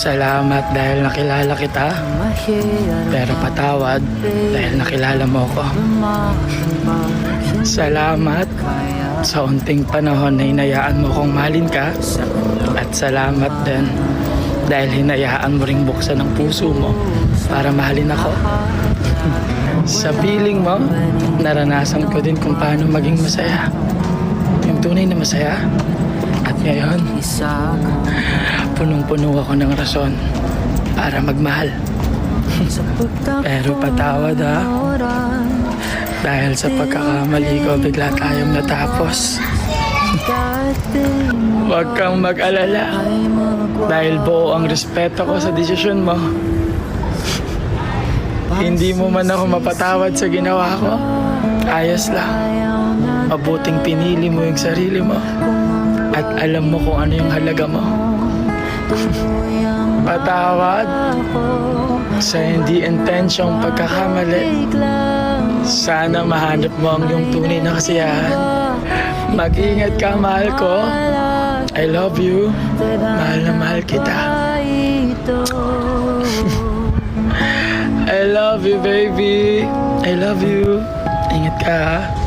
Salamat dahil nakilala kita. Pero patawad dahil nakilala mo ko. Salamat sa unting panahon na hinayaan mo kong mahalin ka. At salamat din dahil hinayaan mo ring buksan ang puso mo para mahalin ako. Sa piling mo, naranasan ko din kung paano maging masaya. Yung tunay na masaya. At ngayon, punong-puno ako ng rason para magmahal. Pero patawad ha. Dahil sa pagkakamali ko, bigla tayong natapos. Huwag kang mag-alala. Dahil buo ang respeto ko sa desisyon mo. Hindi mo man ako mapatawad sa ginawa ko. Ayos lang. Mabuting pinili mo yung sarili mo. At alam mo kung ano yung halaga mo. Patawad sa hindi intensyong pagkakamali. Sana mahanap mo ang iyong tunay na kasiyahan. Mag-ingat ka, mahal ko. I love you. Mahal na mahal kita. I love you, baby. I love you. Ingat ka, ha?